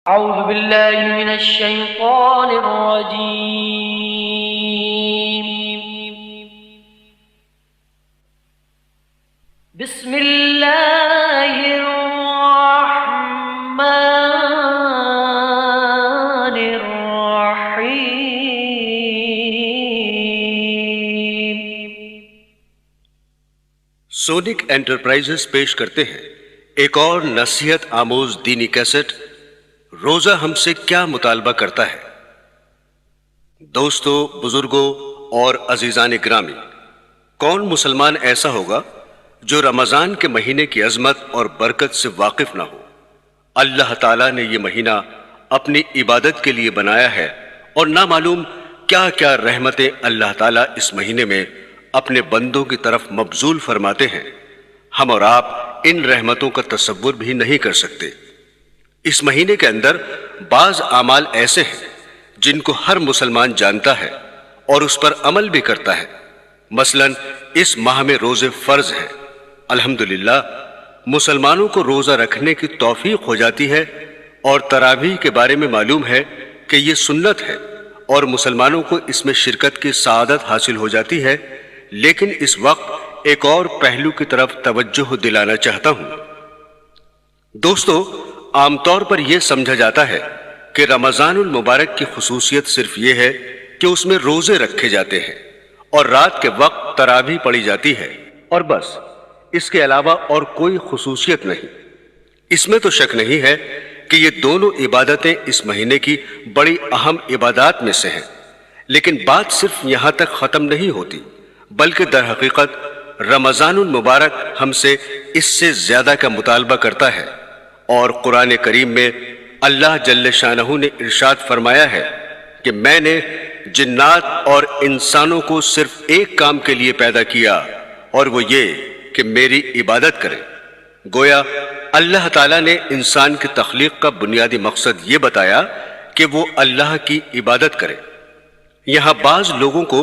أعوذ بالله من الشيطان الرجيم. بسم الله الرحمن الرحيم. سونک انٹرپرائزز پیش کرتے ہیں ایک اور نصیحت آموز دینی کیسٹ روزہ ہم سے کیا مطالبہ کرتا ہے. دوستو، بزرگوں اور عزیزان گرامی، کون مسلمان ایسا ہوگا جو رمضان کے مہینے کی عظمت اور برکت سے واقف نہ ہو؟ اللہ تعالیٰ نے یہ مہینہ اپنی عبادت کے لیے بنایا ہے اور نہ معلوم کیا کیا رحمتیں اللہ تعالیٰ اس مہینے میں اپنے بندوں کی طرف مبذول فرماتے ہیں. ہم اور آپ ان رحمتوں کا تصور بھی نہیں کر سکتے. اس مہینے کے اندر بعض اعمال ایسے ہیں جن کو ہر مسلمان جانتا ہے اور اس پر عمل بھی کرتا ہے. مثلا اس ماہ میں روزے فرض ہیں. الحمدللہ مسلمانوں کو روزہ رکھنے کی توفیق ہو جاتی ہے، اور تراویح کے بارے میں معلوم ہے کہ یہ سنت ہے اور مسلمانوں کو اس میں شرکت کی سعادت حاصل ہو جاتی ہے. لیکن اس وقت ایک اور پہلو کی طرف توجہ دلانا چاہتا ہوں. دوستو، عام طور پر یہ سمجھا جاتا ہے کہ رمضان المبارک کی خصوصیت صرف یہ ہے کہ اس میں روزے رکھے جاتے ہیں اور رات کے وقت تراویح پڑھی جاتی ہے، اور بس اس کے علاوہ اور کوئی خصوصیت نہیں. اس میں تو شک نہیں ہے کہ یہ دونوں عبادتیں اس مہینے کی بڑی اہم عبادات میں سے ہیں. لیکن بات صرف یہاں تک ختم نہیں ہوتی، بلکہ در حقیقت رمضان المبارک ہم سے اس سے زیادہ کا مطالبہ کرتا ہے. اور قرآن کریم میں اللہ جل شانہ نے ارشاد فرمایا ہے کہ میں نے جنات اور انسانوں کو صرف ایک کام کے لیے پیدا کیا، اور وہ یہ کہ میری عبادت کریں. گویا اللہ تعالیٰ نے انسان کی تخلیق کا بنیادی مقصد یہ بتایا کہ وہ اللہ کی عبادت کرے. یہاں بعض لوگوں کو،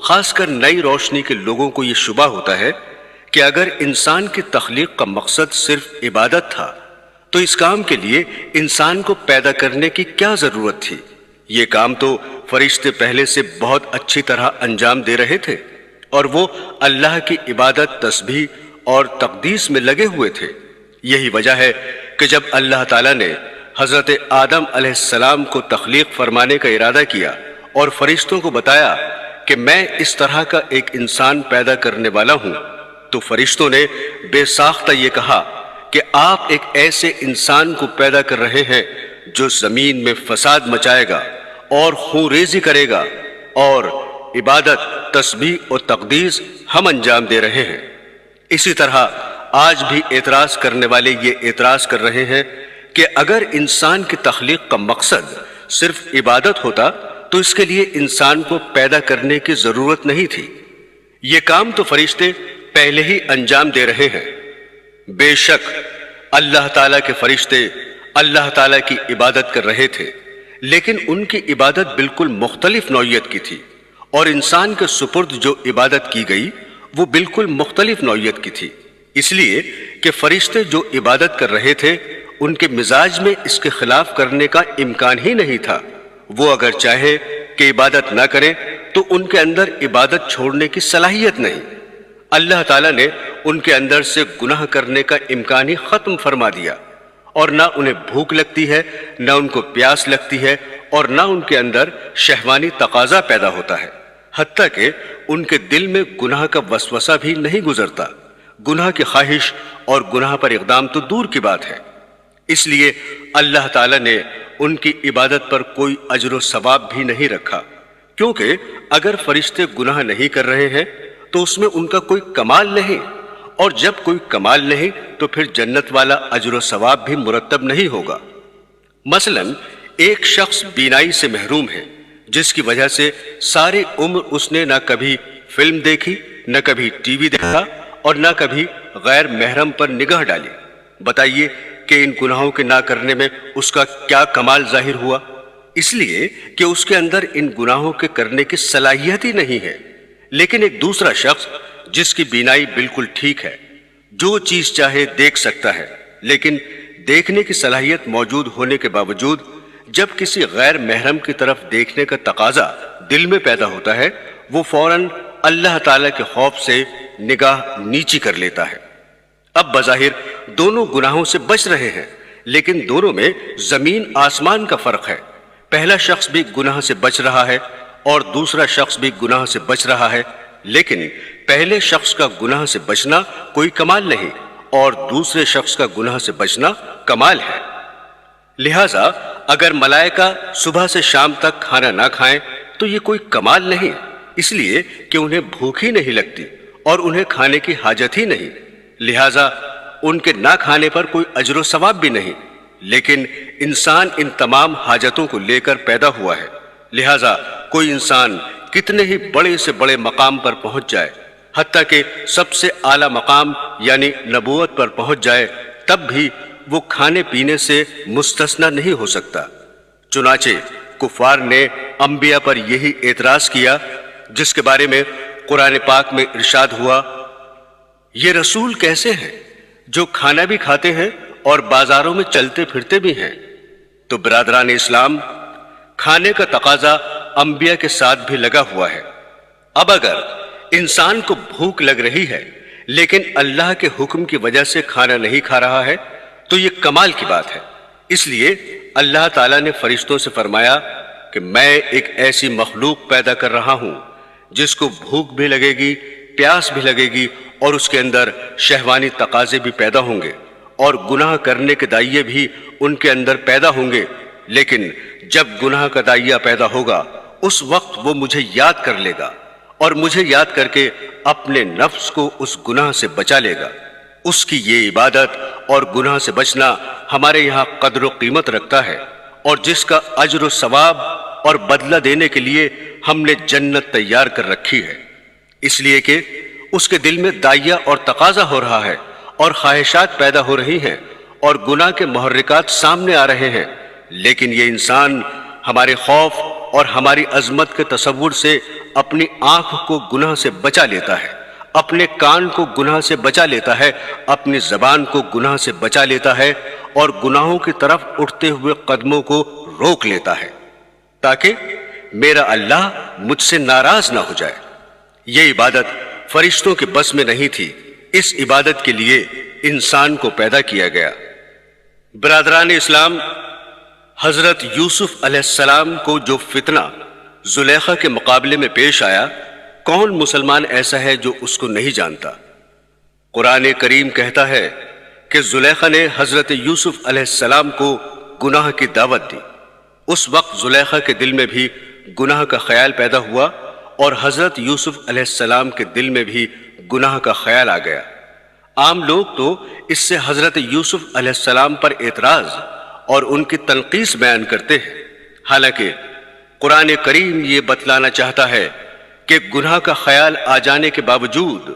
خاص کر نئی روشنی کے لوگوں کو، یہ شبہ ہوتا ہے کہ اگر انسان کی تخلیق کا مقصد صرف عبادت تھا تو اس کام کے لیے انسان کو پیدا کرنے کی کیا ضرورت تھی؟ یہ کام تو فرشتے پہلے سے بہت اچھی طرح انجام دے رہے تھے، اور وہ اللہ کی عبادت، تسبیح اور تقدیس میں لگے ہوئے تھے. یہی وجہ ہے کہ جب اللہ تعالیٰ نے حضرت آدم علیہ السلام کو تخلیق فرمانے کا ارادہ کیا اور فرشتوں کو بتایا کہ میں اس طرح کا ایک انسان پیدا کرنے والا ہوں، تو فرشتوں نے بے ساختہ یہ کہا کہ آپ ایک ایسے انسان کو پیدا کر رہے ہیں جو زمین میں فساد مچائے گا اور خون ریزی کرے گا، اور عبادت، تسبیح اور تقدیس ہم انجام دے رہے ہیں. اسی طرح آج بھی اعتراض کرنے والے یہ اعتراض کر رہے ہیں کہ اگر انسان کی تخلیق کا مقصد صرف عبادت ہوتا تو اس کے لیے انسان کو پیدا کرنے کی ضرورت نہیں تھی. یہ کام تو فرشتے پہلے ہی انجام دے رہے ہیں. بے شک اللہ تعالیٰ کے فرشتے اللہ تعالیٰ کی عبادت کر رہے تھے، لیکن ان کی عبادت بالکل مختلف نوعیت کی تھی، اور انسان کے سپرد جو عبادت کی گئی وہ بالکل مختلف نوعیت کی تھی. اس لیے کہ فرشتے جو عبادت کر رہے تھے ان کے مزاج میں اس کے خلاف کرنے کا امکان ہی نہیں تھا. وہ اگر چاہے کہ عبادت نہ کریں تو ان کے اندر عبادت چھوڑنے کی صلاحیت نہیں. اللہ تعالیٰ نے ان کے اندر سے گناہ کرنے کا امکان ہی ختم فرما دیا، اور نہ انہیں بھوک لگتی ہے، نہ ان کو پیاس لگتی ہے، اور نہ ان کے اندر شہوانی تقاضا پیدا ہوتا ہے. حتیٰ کہ ان کے دل میں گناہ کا وسوسہ بھی نہیں گزرتا. گناہ کی خواہش اور گناہ پر اقدام تو دور کی بات ہے. اس لیے اللہ تعالیٰ نے ان کی عبادت پر کوئی اجر و ثواب بھی نہیں رکھا، کیونکہ اگر فرشتے گناہ نہیں کر رہے ہیں تو اس میں ان کا کوئی کمال نہیں، اور جب کوئی کمال نہیں تو پھر جنت والا اجر و ثواب بھی مرتب نہیں ہوگا. مثلا ایک شخص بینائی سے محروم ہے، جس کی وجہ سے ساری عمر اس نے نہ کبھی فلم دیکھی، نہ کبھی ٹی وی دیکھا، اور نہ کبھی غیر محرم پر نگاہ ڈالی. بتائیے کہ ان گناہوں کے نہ کرنے میں اس کا کیا کمال ظاہر ہوا؟ اس لیے کہ اس کے اندر ان گناہوں کے کرنے کی صلاحیت ہی نہیں ہے. لیکن ایک دوسرا شخص جس کی بینائی بالکل ٹھیک ہے، جو چیز چاہے دیکھ سکتا ہے، لیکن دیکھنے کی صلاحیت موجود ہونے کے باوجود جب کسی غیر محرم کی طرف دیکھنے کا تقاضا دل میں پیدا ہوتا ہے وہ فوراً اللہ تعالیٰ کے خوف سے نگاہ نیچی کر لیتا ہے۔ اب بظاہر دونوں گناہوں سے بچ رہے ہیں، لیکن دونوں میں زمین آسمان کا فرق ہے۔ پہلا شخص بھی گناہ سے بچ رہا ہے اور دوسرا شخص بھی گناہ سے بچ رہا ہے، لیکن پہلے شخص کا گناہ سے بچنا کوئی کمال نہیں اور دوسرے شخص کا گناہ سے بچنا کمال ہے۔ لہٰذا اگر ملائکہ صبح سے شام تک کھانا نہ کھائیں تو یہ کوئی کمال نہیں، اس لیے کہ انہیں بھوک ہی نہیں لگتی اور انہیں کھانے کی حاجت ہی نہیں، لہٰذا ان کے نہ کھانے پر کوئی اجر و ثواب بھی نہیں۔ لیکن انسان ان تمام حاجتوں کو لے کر پیدا ہوا ہے، لہٰذا کوئی انسان کتنے ہی بڑے سے بڑے مقام پر پہنچ جائے، حتیٰ کہ سب سے اعلیٰ مقام یعنی نبوت پر پہنچ جائے، تب بھی وہ کھانے پینے سے مستثنی نہیں ہو سکتا۔ چنانچہ کفار نے انبیاء پر یہی اعتراض کیا جس کے بارے میں قرآن پاک میں ارشاد ہوا، یہ رسول کیسے ہیں جو کھانا بھی کھاتے ہیں اور بازاروں میں چلتے پھرتے بھی ہیں۔ تو برادران اسلام، کھانے کا تقاضا انبیاء کے ساتھ بھی لگا ہوا ہے۔ اب اگر انسان کو بھوک لگ رہی ہے لیکن اللہ کے حکم کی وجہ سے کھانا نہیں کھا رہا ہے تو یہ کمال کی بات ہے۔ اس لیے اللہ تعالیٰ نے فرشتوں سے فرمایا کہ میں ایک ایسی مخلوق پیدا کر رہا ہوں جس کو بھوک بھی لگے گی، پیاس بھی لگے گی اور اس کے اندر شہوانی تقاضے بھی پیدا ہوں گے اور گناہ کرنے کے دائیں بھی ان کے اندر پیدا ہوں گے، لیکن جب گناہ کا دائیں پیدا ہوگا اس وقت وہ مجھے یاد کر لے گا اور مجھے یاد کر کے اپنے نفس کو اس گناہ سے بچا لے گا۔ اس کی یہ عبادت اور گناہ سے بچنا ہمارے یہاں قدر و قیمت رکھتا ہے، اور جس کا اجر و ثواب اور بدلہ دینے کے لیے ہم نے جنت تیار کر رکھی ہے، اس لیے کہ اس کے دل میں داعیہ اور تقاضا ہو رہا ہے اور خواہشات پیدا ہو رہی ہیں اور گناہ کے محرکات سامنے آ رہے ہیں، لیکن یہ انسان ہمارے خوف اور ہماری عظمت کے تصور سے اپنی آنکھ کو گناہ سے بچا لیتا ہے، اپنے کان کو گناہ سے بچا لیتا ہے، اپنی زبان کو گناہ سے بچا لیتا ہے اور گناہوں کی طرف اٹھتے ہوئے قدموں کو روک لیتا ہے تاکہ میرا اللہ مجھ سے ناراض نہ ہو جائے۔ یہ عبادت فرشتوں کے بس میں نہیں تھی، اس عبادت کے لیے انسان کو پیدا کیا گیا۔ برادران اسلام، حضرت یوسف علیہ السلام کو جو فتنہ زلیخا کے مقابلے میں پیش آیا، کون مسلمان ایسا ہے جو اس کو نہیں جانتا؟ قرآن کریم کہتا ہے کہ زلیخا نے حضرت یوسف علیہ السلام کو گناہ کی دعوت دی۔ اس وقت زلیخا کے دل میں بھی گناہ کا خیال پیدا ہوا اور حضرت یوسف علیہ السلام کے دل میں بھی گناہ کا خیال آ گیا۔ عام لوگ تو اس سے حضرت یوسف علیہ السلام پر اعتراض اور ان کی تنقیص بیان کرتے ہیں، حالانکہ قرآن کریم یہ بتلانا چاہتا ہے کہ گناہ کا خیال آ جانے کے باوجود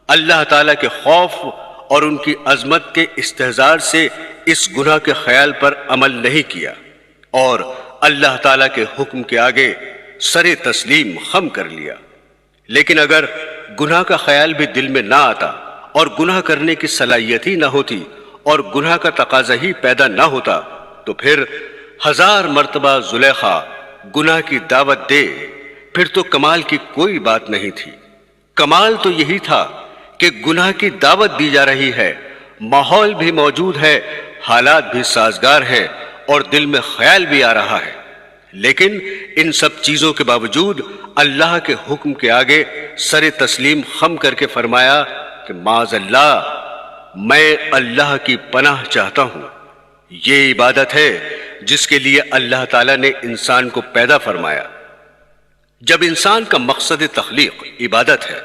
اللہ تعالیٰ کے خوف اور ان کی عظمت کے استحضار سے اس گناہ کے خیال پر عمل نہیں کیا اور اللہ تعالیٰ کے حکم کے آگے سر تسلیم خم کر لیا۔ لیکن اگر گناہ کا خیال بھی دل میں نہ آتا اور گناہ کرنے کی صلاحیت ہی نہ ہوتی اور گناہ کا تقاضا ہی پیدا نہ ہوتا تو پھر 1000 مرتبہ زلیخا گناہ کی دعوت دے، پھر تو کمال کی کوئی بات نہیں تھی۔ کمال تو یہی تھا کہ گناہ کی دعوت دی جا رہی ہے، ماحول بھی موجود ہے، حالات بھی سازگار ہیں اور دل میں خیال بھی آ رہا ہے، لیکن ان سب چیزوں کے باوجود اللہ کے حکم کے آگے سر تسلیم خم کر کے فرمایا کہ معاذ اللہ، میں اللہ کی پناہ چاہتا ہوں۔ یہ عبادت ہے جس کے لیے اللہ تعالیٰ نے انسان کو پیدا فرمایا۔ جب انسان کا مقصد تخلیق عبادت ہے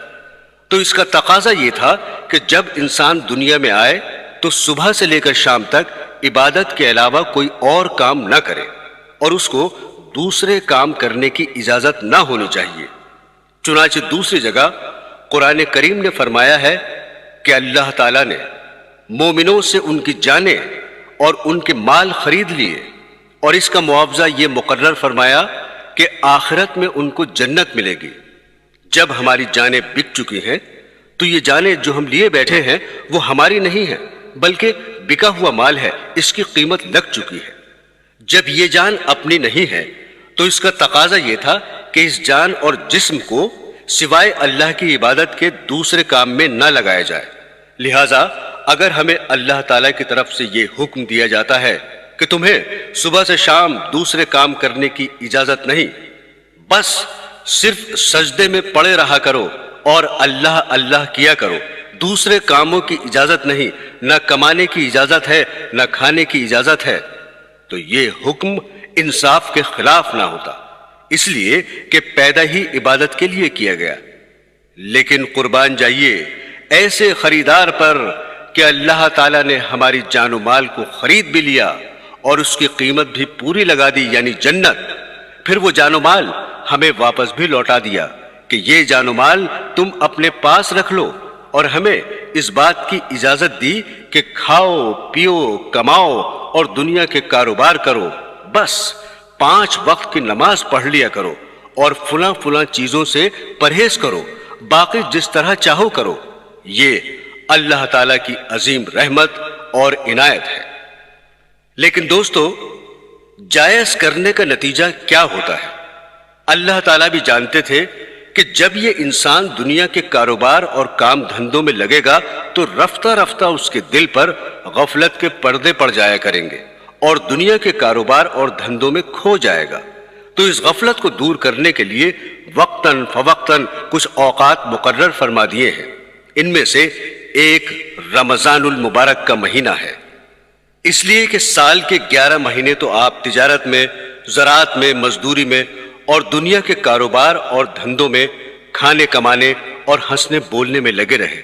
تو اس کا تقاضا یہ تھا کہ جب انسان دنیا میں آئے تو صبح سے لے کر شام تک عبادت کے علاوہ کوئی اور کام نہ کرے اور اس کو دوسرے کام کرنے کی اجازت نہ ہونی چاہیے۔ چنانچہ دوسری جگہ قرآن کریم نے فرمایا ہے کہ اللہ تعالیٰ نے مومنوں سے ان کی جانیں اور ان کے مال خرید لیے اور اس کا معاوضہ یہ مقرر فرمایا کہ آخرت میں ان کو جنت ملے گی۔ جب ہماری جانیں بک چکی ہیں تو یہ جانیں جو ہم لیے بیٹھے ہیں وہ ہماری نہیں ہیں بلکہ بکا ہوا مال ہے، اس کی قیمت لگ چکی ہے۔ جب یہ جان اپنی نہیں ہے تو اس کا تقاضا یہ تھا کہ اس جان اور جسم کو سوائے اللہ کی عبادت کے دوسرے کام میں نہ لگایا جائے۔ لہٰذا اگر ہمیں اللہ تعالیٰ کی طرف سے یہ حکم دیا جاتا ہے کہ تمہیں صبح سے شام دوسرے کام کرنے کی اجازت نہیں، بس صرف سجدے میں پڑے رہا کرو اور اللہ اللہ کیا کرو، دوسرے کاموں کی اجازت نہیں، نہ کمانے کی اجازت ہے نہ کھانے کی اجازت ہے، تو یہ حکم انصاف کے خلاف نہ ہوتا، اس لیے کہ پیدا ہی عبادت کے لیے کیا گیا۔ لیکن قربان جائیے ایسے خریدار پر کہ اللہ تعالیٰ نے ہماری جان و مال کو خرید بھی لیا اور اس کی قیمت بھی پوری لگا دی، یعنی جنت، پھر وہ جان و مال ہمیں واپس بھی لوٹا دیا کہ یہ جان و مال تم اپنے پاس رکھ لو، اور ہمیں اس بات کی اجازت دی کہ کھاؤ پیو کماؤ اور دنیا کے کاروبار کرو، بس 5 وقت کی نماز پڑھ لیا کرو اور فلاں فلاں چیزوں سے پرہیز کرو، باقی جس طرح چاہو کرو۔ یہ اللہ تعالیٰ کی عظیم رحمت اور عنایت ہے۔ لیکن دوستو، جائز کرنے کا نتیجہ کیا ہوتا ہے؟ اللہ تعالیٰ بھی جانتے تھے کہ جب یہ انسان دنیا کے کاروبار اور کام دھندوں میں لگے گا تو رفتہ رفتہ اس کے دل پر غفلت کے پردے پڑ جایا کریں گے اور دنیا کے کاروبار اور دھندوں میں کھو جائے گا۔ تو اس غفلت کو دور کرنے کے لیے وقتاً فوقتاً کچھ اوقات مقرر فرما دیے ہیں۔ ان میں سے ایک رمضان المبارک کا مہینہ ہے، اس لیے کہ سال کے 11 مہینے تو آپ تجارت میں، زراعت میں، مزدوری میں اور دنیا کے کاروبار اور دھندوں میں کھانے کمانے اور ہنسنے بولنے میں لگے رہے،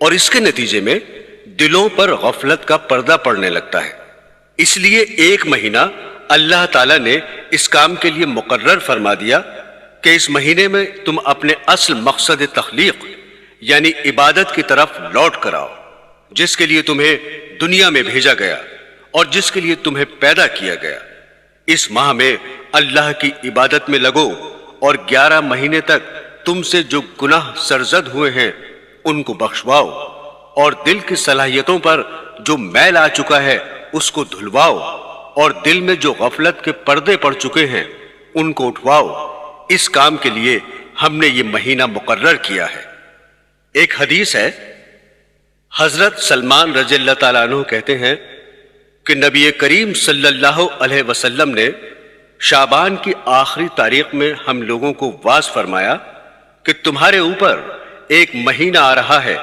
اور اس کے نتیجے میں دلوں پر غفلت کا پردہ پڑنے لگتا ہے۔ اس لیے ایک مہینہ اللہ تعالیٰ نے اس کام کے لیے مقرر فرما دیا کہ اس مہینے میں تم اپنے اصل مقصد تخلیق یعنی عبادت کی طرف لوٹ کر آؤ، جس کے لیے تمہیں دنیا میں بھیجا گیا اور جس کے لیے تمہیں پیدا کیا گیا۔ اس ماہ میں اللہ کی عبادت میں لگو اور 11 مہینے تک تم سے جو گناہ سرزد ہوئے ہیں ان کو بخشواؤ، اور دل کی صلاحیتوں پر جو میل آ چکا ہے اس کو دھلواؤ، اور دل میں جو غفلت کے پردے پڑ چکے ہیں ان کو اٹھواؤ۔ اس کام کے لیے ہم نے یہ مہینہ مقرر کیا ہے۔ ایک حدیث ہے، حضرت سلمان رضی اللہ تعالیٰ عنہ کہتے ہیں کہ نبی کریم صلی اللہ علیہ وسلم نے شعبان کی آخری تاریخ میں ہم لوگوں کو واعظ فرمایا کہ تمہارے اوپر ایک مہینہ آ رہا ہے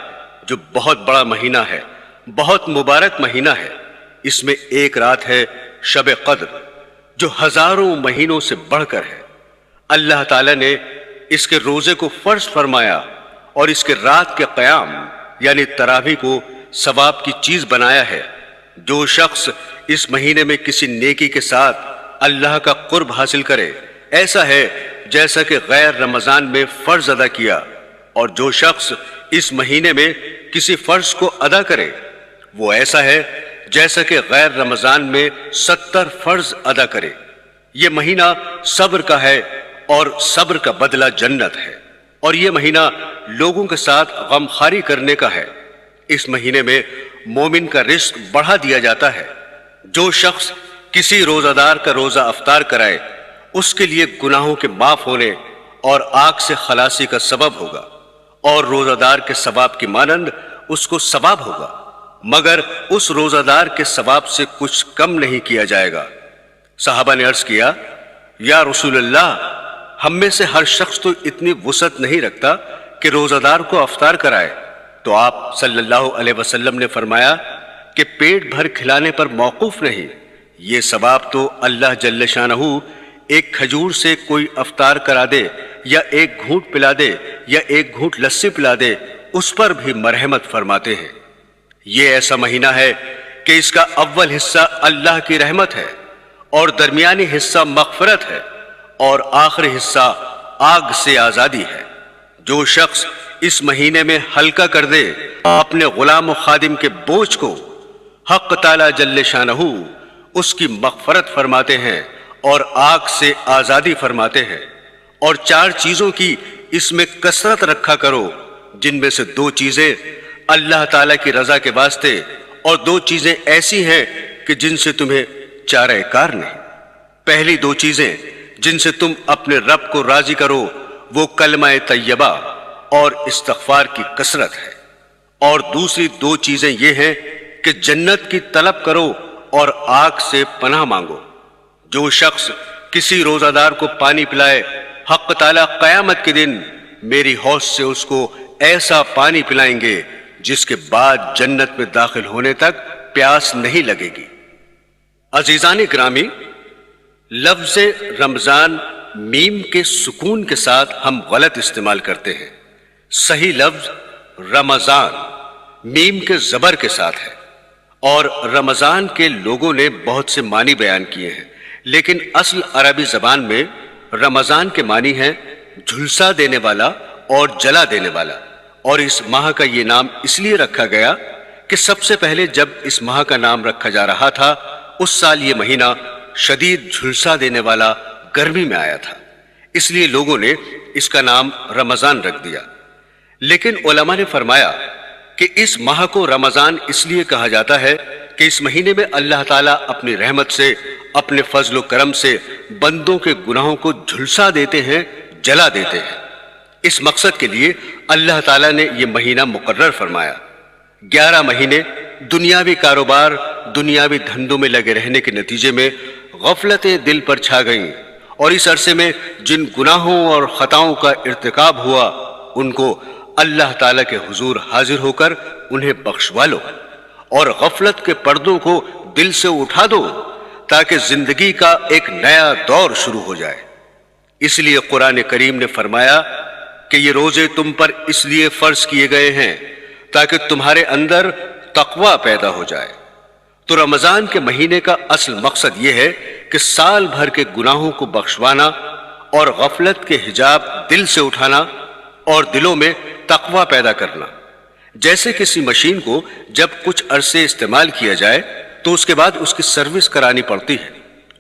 جو بہت بڑا مہینہ ہے، بہت مبارک مہینہ ہے۔ اس میں ایک رات ہے شب قدر جو ہزاروں مہینوں سے بڑھ کر ہے۔ اللہ تعالیٰ نے اس کے روزے کو فرض فرمایا اور اس کے رات کے قیام یعنی تراویح کو ثواب کی چیز بنایا ہے۔ جو شخص اس مہینے میں کسی نیکی کے ساتھ اللہ کا قرب حاصل کرے، ایسا ہے جیسا کہ غیر رمضان میں فرض ادا کیا، اور جو شخص اس مہینے میں کسی فرض کو ادا کرے وہ ایسا ہے جیسا کہ غیر رمضان میں 70 فرض ادا کرے۔ یہ مہینہ صبر کا ہے اور صبر کا بدلہ جنت ہے، اور یہ مہینہ لوگوں کے ساتھ غمخواری کرنے کا ہے۔ اس مہینے میں مومن کا رزق بڑھا دیا جاتا ہے۔ جو شخص کسی روزہ دار کا روزہ افطار کرائے اس کے لیے گناہوں کے معاف ہونے اور آگ سے خلاصی کا سبب ہوگا، اور روزہ دار کے ثواب کی مانند اس کو ثواب ہوگا، مگر اس روزہ دار کے ثواب سے کچھ کم نہیں کیا جائے گا۔ صحابہ نے عرض کیا، یا رسول اللہ، ہم میں سے ہر شخص تو اتنی وسعت نہیں رکھتا کہ روزہ دار کو افطار کرائے۔ تو آپ صلی اللہ علیہ وسلم نے فرمایا کہ پیٹ بھر کھلانے پر موقوف نہیں، یہ ثواب تو اللہ جل شانہ ایک کھجور سے کوئی افطار کرا دے یا ایک گھونٹ پلا دے یا ایک گھونٹ لسی پلا دے، اس پر بھی مرحمت فرماتے ہیں۔ یہ ایسا مہینہ ہے کہ اس کا اول حصہ اللہ کی رحمت ہے اور درمیانی حصہ مغفرت ہے اور آخری حصہ آگ سے آزادی ہے۔ جو شخص اس مہینے میں ہلکا کر دے اپنے غلام و خادم کے بوجھ کو، حق تعالی جل شانہ اس کی مغفرت فرماتے ہیں اور آگ سے آزادی فرماتے ہیں۔ اور 4 چیزوں کی اس میں کثرت رکھا کرو، جن میں سے 2 چیزیں اللہ تعالیٰ کی رضا کے واسطے اور دو چیزیں ایسی ہیں کہ جن سے تمہیں چارہ کار نہیں۔ پہلی دو چیزیں جن سے تم اپنے رب کو راضی کرو وہ کلمہ طیبہ اور استغفار کی کثرت ہے، اور دوسری دو چیزیں یہ ہیں کہ جنت کی طلب کرو اور آگ سے پناہ مانگو۔ جو شخص کسی روزہ دار کو پانی پلائے، حق تعالیٰ قیامت کے دن میری حوض سے اس کو ایسا پانی پلائیں گے جس کے بعد جنت میں داخل ہونے تک پیاس نہیں لگے گی۔ عزیزان گرامی، لفظ رمضان میم کے سکون کے ساتھ ہم غلط استعمال کرتے ہیں۔ صحیح لفظ رمضان میم کے زبر کے ساتھ ہے، اور رمضان کے لوگوں نے بہت سے معنی بیان کیے ہیں، لیکن اصل عربی زبان میں رمضان کے معنی ہیں جھلسا دینے والا اور جلا دینے والا، اور اس ماہ کا یہ نام اس لیے رکھا گیا کہ سب سے پہلے جب اس ماہ کا نام رکھا جا رہا تھا اس سال یہ مہینہ شدید جھلسا دینے والا گرمی میں آیا تھا، اس لیے لوگوں نے اس کا نام رمضان رکھ دیا۔ لیکن علماء نے فرمایا کہ اس ماہ کو رمضان اس لیے کہا جاتا ہے کہ اس مہینے میں اللہ تعالیٰ اپنی رحمت سے، اپنے فضل و کرم سے بندوں کے گناہوں کو جھلسا دیتے ہیں، جلا دیتے ہیں۔ اس مقصد کے لیے اللہ تعالیٰ نے یہ مہینہ مقرر فرمایا۔ 11 مہینے دنیاوی کاروبار، دنیاوی دھندوں میں لگے رہنے کے نتیجے میں غفلتیں دل پر چھا گئیں، اور اس عرصے میں جن گناہوں اور خطاؤں کا ارتکاب ہوا ان کو اللہ تعالیٰ کے حضور حاضر ہو کر انہیں بخشوا لو، اور غفلت کے پردوں کو دل سے اٹھا دو تاکہ زندگی کا ایک نیا دور شروع ہو جائے۔ اس لیے قرآن کریم نے فرمایا کہ یہ روزے تم پر اس لیے فرض کیے گئے ہیں تاکہ تمہارے اندر تقوی پیدا ہو جائے۔ تو رمضان کے مہینے کا اصل مقصد یہ ہے کہ سال بھر کے گناہوں کو بخشوانا اور غفلت کے حجاب دل سے اٹھانا اور دلوں میں تقوی پیدا کرنا۔ جیسے کسی مشین کو جب کچھ عرصے استعمال کیا جائے تو اس کے بعد اس کی سروس کرانی پڑتی ہے،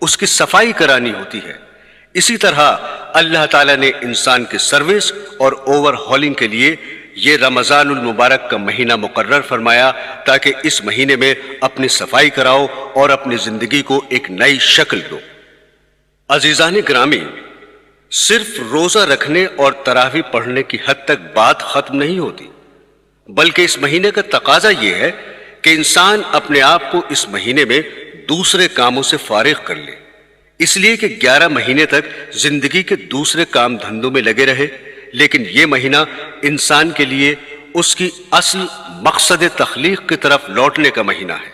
اس کی صفائی کرانی ہوتی ہے، اسی طرح اللہ تعالیٰ نے انسان کی سروس اور اوور ہالنگ کے لیے یہ رمضان المبارک کا مہینہ مقرر فرمایا تاکہ اس مہینے میں اپنی صفائی کراؤ اور اپنی زندگی کو ایک نئی شکل دو۔ عزیزان گرامی، صرف روزہ رکھنے اور تراویح پڑھنے کی حد تک بات ختم نہیں ہوتی، بلکہ اس مہینے کا تقاضا یہ ہے کہ انسان اپنے آپ کو اس مہینے میں دوسرے کاموں سے فارغ کر لے، اس لیے کہ 11 مہینے تک زندگی کے دوسرے کام دھندوں میں لگے رہے، لیکن یہ مہینہ انسان کے لیے اس کی اصل مقصد تخلیق کی طرف لوٹنے کا مہینہ ہے۔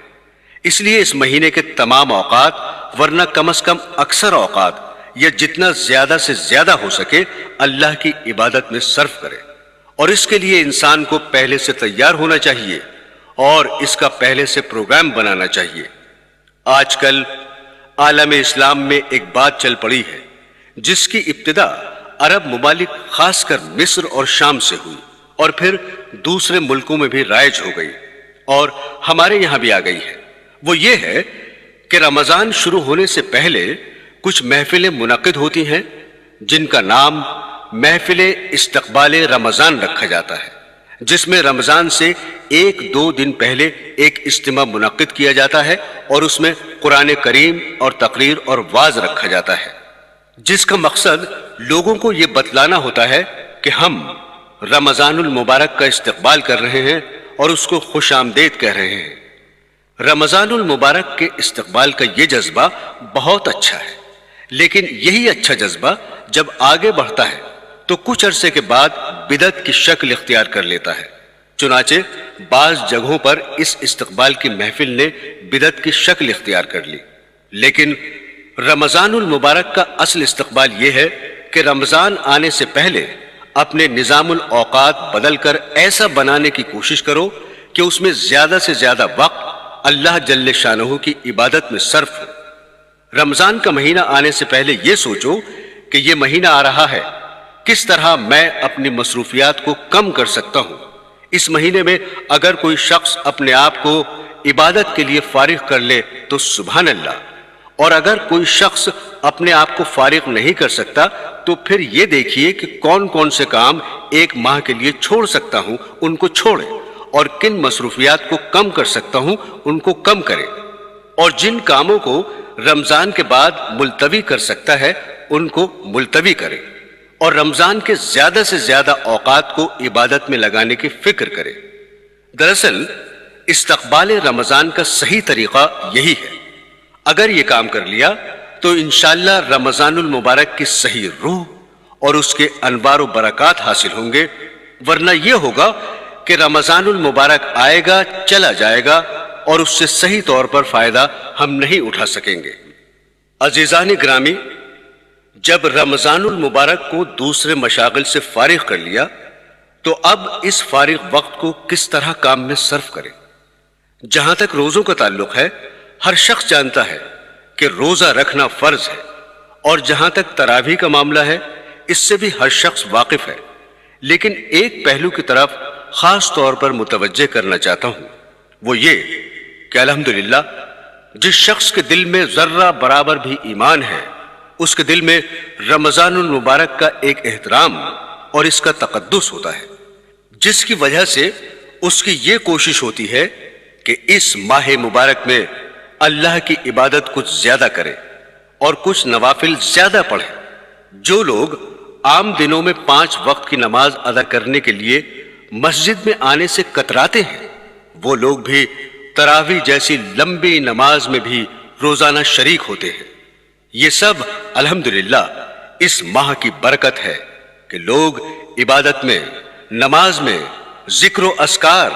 اس لیے اس مہینے کے تمام اوقات، ورنہ کم از کم اکثر اوقات، یا جتنا زیادہ سے زیادہ ہو سکے اللہ کی عبادت میں صرف کرے، اور اس کے لیے انسان کو پہلے سے تیار ہونا چاہیے اور اس کا پہلے سے پروگرام بنانا چاہیے۔ آج کل عالم اسلام میں ایک بات چل پڑی ہے جس کی ابتدا عرب ممالک خاص کر مصر اور شام سے ہوئی، اور پھر دوسرے ملکوں میں بھی رائج ہو گئی اور ہمارے یہاں بھی آ گئی ہے۔ وہ یہ ہے کہ رمضان شروع ہونے سے پہلے کچھ محفلیں منعقد ہوتی ہیں جن کا نام محفل استقبال رمضان رکھا جاتا ہے، جس میں رمضان سے 1-2 دن پہلے ایک اجتماع منعقد کیا جاتا ہے اور اس میں قرآن کریم اور تقریر اور وعظ رکھا جاتا ہے، جس کا مقصد لوگوں کو یہ بتلانا ہوتا ہے کہ ہم رمضان المبارک کا استقبال کر رہے ہیں اور اس کو خوش آمدید کہہ رہے ہیں۔ رمضان المبارک کے استقبال کا یہ جذبہ بہت اچھا ہے، لیکن یہی اچھا جذبہ جب آگے بڑھتا ہے تو کچھ عرصے کے بعد بدعت کی شکل اختیار کر لیتا ہے۔ چنانچہ بعض جگہوں پر اس استقبال کی محفل نے بدعت کی شکل اختیار کر لی، لیکن رمضان المبارک کا اصل استقبال یہ ہے کہ رمضان آنے سے پہلے اپنے نظام الاوقات بدل کر ایسا بنانے کی کوشش کرو کہ اس میں زیادہ سے زیادہ وقت اللہ جل شانہ کی عبادت میں صرف ہو۔ رمضان کا مہینہ آنے سے پہلے یہ سوچو کہ یہ مہینہ آ رہا ہے، کس طرح میں اپنی مصروفیات کو کم کر سکتا ہوں۔ اس مہینے میں اگر کوئی شخص اپنے آپ کو عبادت کے لیے فارغ کر لے تو سبحان اللہ، اور اگر کوئی شخص اپنے آپ کو فارغ نہیں کر سکتا تو پھر یہ دیکھیے کہ کون کون سے کام ایک ماہ کے لیے چھوڑ سکتا ہوں، ان کو چھوڑے اور کن مصروفیات کو کم کر سکتا ہوں ان کو کم کرے، اور جن کاموں کو رمضان کے بعد ملتوی کر سکتا ہے ان کو ملتوی کرے، اور رمضان کے زیادہ سے زیادہ اوقات کو عبادت میں لگانے کی فکر کرے۔ دراصل استقبال رمضان کا صحیح طریقہ یہی ہے۔ اگر یہ کام کر لیا تو انشاءاللہ رمضان المبارک کی صحیح روح اور اس کے انوار و برکات حاصل ہوں گے، ورنہ یہ ہوگا کہ رمضان المبارک آئے گا، چلا جائے گا، اور اس سے صحیح طور پر فائدہ ہم نہیں اٹھا سکیں گے۔ عزیزان گرامی، جب رمضان المبارک کو دوسرے مشاغل سے فارغ کر لیا تو اب اس فارغ وقت کو کس طرح کام میں صرف کریں؟ جہاں تک روزوں کا تعلق ہے، ہر شخص جانتا ہے کہ روزہ رکھنا فرض ہے، اور جہاں تک تراویح کا معاملہ ہے اس سے بھی ہر شخص واقف ہے، لیکن ایک پہلو کی طرف خاص طور پر متوجہ کرنا چاہتا ہوں، وہ یہ کہ الحمدللہ جس شخص کے دل میں ذرہ برابر بھی ایمان ہے، اس کے دل میں رمضان المبارک کا ایک احترام اور اس کا تقدس ہوتا ہے، جس کی وجہ سے اس کی یہ کوشش ہوتی ہے کہ اس ماہ مبارک میں اللہ کی عبادت کچھ زیادہ کرے اور کچھ نوافل زیادہ پڑھے۔ جو لوگ عام دنوں میں 5 وقت کی نماز ادا کرنے کے لیے مسجد میں آنے سے کتراتے ہیں، وہ لوگ بھی تراویح جیسی لمبی نماز میں بھی روزانہ شریک ہوتے ہیں۔ یہ سب الحمدللہ اس ماہ کی برکت ہے کہ لوگ عبادت میں، نماز میں، ذکر و اذکار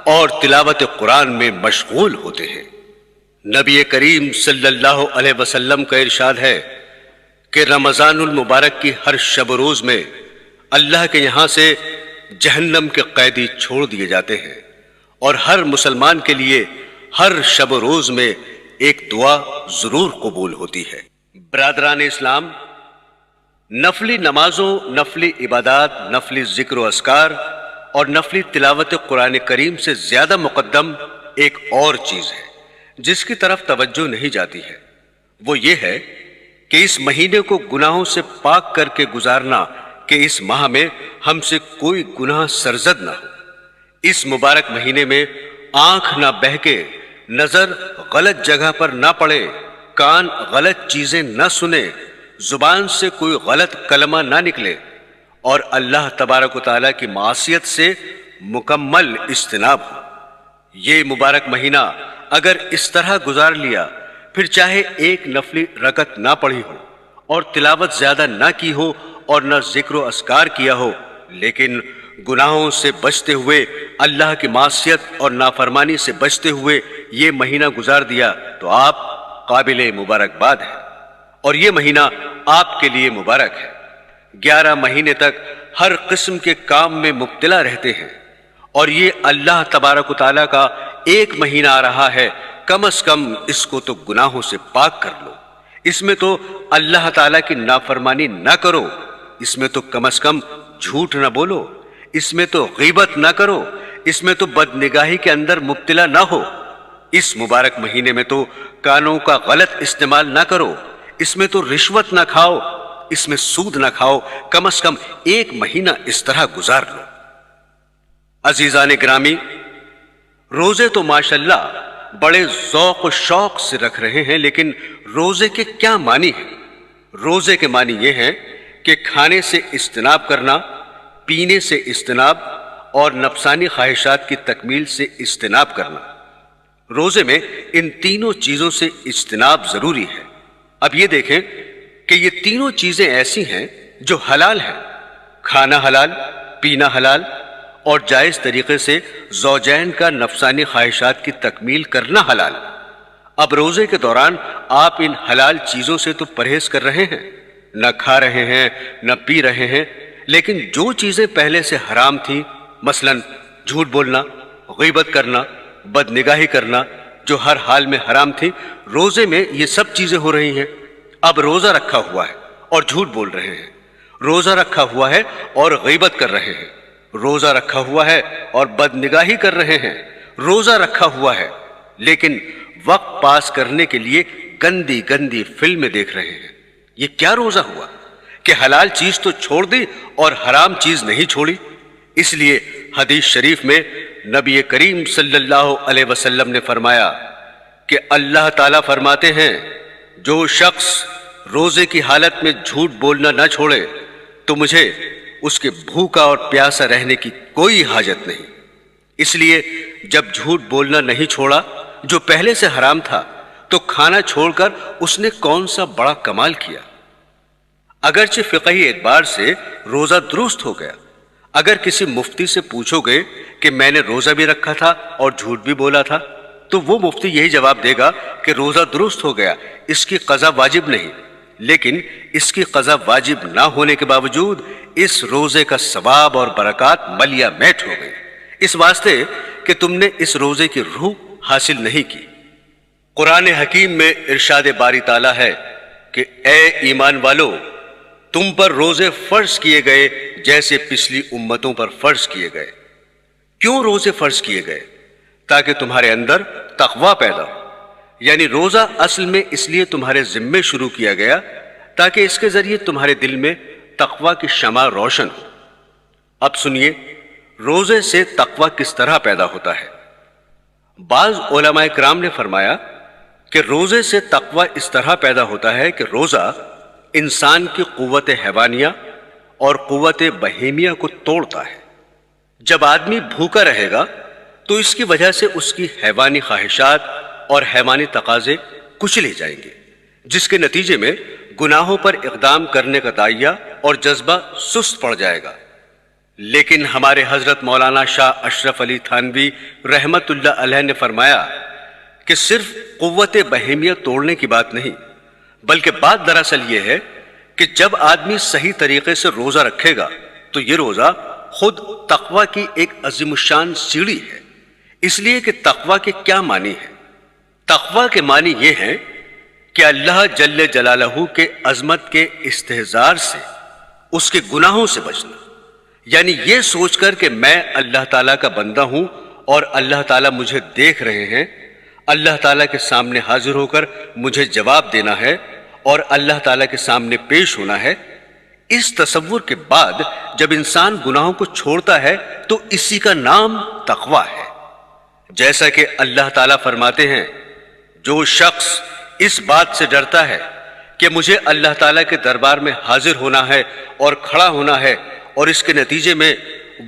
اور تلاوت قرآن میں مشغول ہوتے ہیں۔ نبی کریم صلی اللہ علیہ وسلم کا ارشاد ہے کہ رمضان المبارک کی ہر شب و روز میں اللہ کے یہاں سے جہنم کے قیدی چھوڑ دیے جاتے ہیں، اور ہر مسلمان کے لیے ہر شب و روز میں ایک دعا ضرور قبول ہوتی ہے۔ برادران اسلام، نفلی نمازوں، نفلی عبادات، نفلی ذکر و اذکار اور نفلی تلاوت قرآن کریم سے زیادہ مقدم ایک اور چیز ہے جس کی طرف توجہ نہیں جاتی ہے، وہ یہ ہے کہ اس مہینے کو گناہوں سے پاک کر کے گزارنا، کہ اس ماہ میں ہم سے کوئی گناہ سرزد نہ ہو۔ اس مبارک مہینے میں آنکھ نہ بہکے، نظر غلط جگہ پر نہ پڑے، کان غلط چیزیں نہ سنے، زبان سے کوئی غلط کلمہ نہ نکلے، اور اللہ تبارک و تعالیٰ کی معصیت سے مکمل اجتناب ہو۔ یہ مبارک مہینہ اگر اس طرح گزار لیا، پھر چاہے ایک نفلی رکعت نہ پڑھی ہو اور تلاوت زیادہ نہ کی ہو اور نہ ذکر و اذکار کیا ہو، لیکن گناہوں سے بچتے ہوئے، اللہ کی معصیت اور نافرمانی سے بچتے ہوئے یہ مہینہ گزار دیا، تو آپ قابل مبارکباد ہیں، اور یہ مہینہ آپ کے لیے مبارک ہے۔ 11 مہینے تک ہر قسم کے کام میں مبتلا رہتے ہیں، اور یہ اللہ تبارک و تعالیٰ کا ایک مہینہ آ رہا ہے، کم از کم اس کو تو گناہوں سے پاک کر لو، اس میں تو اللہ تعالیٰ کی نافرمانی نہ کرو، اس میں تو کم از کم جھوٹ نہ بولو، اس میں تو غیبت نہ کرو، اس میں تو بد نگاہی کے اندر مبتلا نہ ہو، اس مبارک مہینے میں تو کانوں کا غلط استعمال نہ کرو، اس میں تو رشوت نہ کھاؤ، اس میں سود نہ کھاؤ، کم از کم ایک مہینہ اس طرح گزار لو۔ عزیزان گرامی، روزے تو ماشاءاللہ بڑے ذوق و شوق سے رکھ رہے ہیں، لیکن روزے کے کیا معنی ہیں؟ روزے کے معنی یہ ہیں کہ کھانے سے اجتناب کرنا، پینے سے اجتناب اور نفسانی خواہشات کی تکمیل سے اجتناب کرنا۔ روزے میں ان تینوں چیزوں سے اجتناب ضروری ہے۔ اب یہ دیکھیں کہ یہ تینوں چیزیں ایسی ہیں جو حلال ہیں، کھانا حلال، پینا حلال، اور جائز طریقے سے زوجین کا نفسانی خواہشات کی تکمیل کرنا حلال۔ اب روزے کے دوران آپ ان حلال چیزوں سے تو پرہیز کر رہے ہیں، نہ کھا رہے ہیں، نہ پی رہے ہیں، لیکن جو چیزیں پہلے سے حرام تھیں، مثلا جھوٹ بولنا، غیبت کرنا، بد نگاہی کرنا، جو ہر حال میں حرام تھی، روزے میں یہ سب چیزیں ہو رہی ہیں۔ اب روزہ رکھا ہوا ہے اور جھوٹ بول رہے ہیں، روزہ رکھا ہوا ہے اور غیبت کر رہے ہیں، روزہ رکھا ہوا ہے اور بد نگاہی کر رہے ہیں، روزہ رکھا ہوا ہے لیکن وقت پاس کرنے کے لیے گندی گندی فلمیں دیکھ رہے ہیں۔ یہ کیا روزہ ہوا کہ حلال چیز تو چھوڑ دی اور حرام چیز نہیں چھوڑی؟ اس لیے حدیث شریف میں نبی کریم صلی اللہ علیہ وسلم نے فرمایا کہ اللہ تعالیٰ فرماتے ہیں جو شخص روزے کی حالت میں جھوٹ بولنا نہ چھوڑے تو مجھے اس کے بھوکا اور پیاسا رہنے کی کوئی حاجت نہیں۔ اس لیے جب جھوٹ بولنا نہیں چھوڑا جو پہلے سے حرام تھا تو کھانا چھوڑ کر اس نے کون سا بڑا کمال کیا۔ اگرچہ فقہی اعتبار سے روزہ درست ہو گیا، اگر کسی مفتی سے پوچھو گے کہ میں نے روزہ بھی رکھا تھا اور جھوٹ بھی بولا تھا تو وہ مفتی یہی جواب دے گا کہ روزہ درست ہو گیا، اس کی قضا واجب نہیں۔ لیکن اس کی قضا واجب نہ ہونے کے باوجود اس روزے کا ثواب اور برکات ملیا میٹ ہو گئی، اس واسطے کہ تم نے اس روزے کی روح حاصل نہیں کی۔ قرآن حکیم میں ارشاد باری تعالیٰ ہے کہ اے ایمان والو، تم پر روزے فرض کیے گئے جیسے پچھلی امتوں پر فرض کیے گئے۔ کیوں روزے فرض کیے گئے؟ تاکہ تمہارے اندر تقوی پیدا ہو، یعنی روزہ اصل میں اس لیے تمہارے ذمے شروع کیا گیا تاکہ اس کے ذریعے تمہارے دل میں تقوی کی شمع روشن ہو۔ اب سنیے روزے سے تقوی کس طرح پیدا ہوتا ہے۔ بعض علماء کرام نے فرمایا کہ روزے سے تقوی اس طرح پیدا ہوتا ہے کہ روزہ انسان کی قوت حیوانیہ اور قوت بہیمیہ کو توڑتا ہے۔ جب آدمی بھوکا رہے گا تو اس کی وجہ سے اس کی حیوانی خواہشات اور حیوانی تقاضے کچلے جائیں گے، جس کے نتیجے میں گناہوں پر اقدام کرنے کا داعیہ اور جذبہ سست پڑ جائے گا۔ لیکن ہمارے حضرت مولانا شاہ اشرف علی تھانوی رحمت اللہ علیہ نے فرمایا کہ صرف قوت بہیمیہ توڑنے کی بات نہیں، بلکہ بات دراصل یہ ہے کہ جب آدمی صحیح طریقے سے روزہ رکھے گا تو یہ روزہ خود تقوی کی ایک عظیم الشان سیڑھی ہے۔ اس لیے کہ تقوی کے کیا معنی ہے؟ تقوی کے معنی یہ ہیں کہ اللہ جل جلالہ کے عظمت کے استحضار سے، اس کے گناہوں سے بچنا، یعنی یہ سوچ کر کہ میں اللہ تعالیٰ کا بندہ ہوں اور اللہ تعالیٰ مجھے دیکھ رہے ہیں، اللہ تعالیٰ کے سامنے حاضر ہو کر مجھے جواب دینا ہے اور اللہ تعالیٰ کے سامنے پیش ہونا ہے۔ اس تصور کے بعد جب انسان گناہوں کو چھوڑتا ہے تو اسی کا نام تقوی ہے۔ جیسا کہ اللہ تعالیٰ فرماتے ہیں جو شخص اس بات سے ڈرتا ہے کہ مجھے اللہ تعالیٰ کے دربار میں حاضر ہونا ہے اور کھڑا ہونا ہے اور اس کے نتیجے میں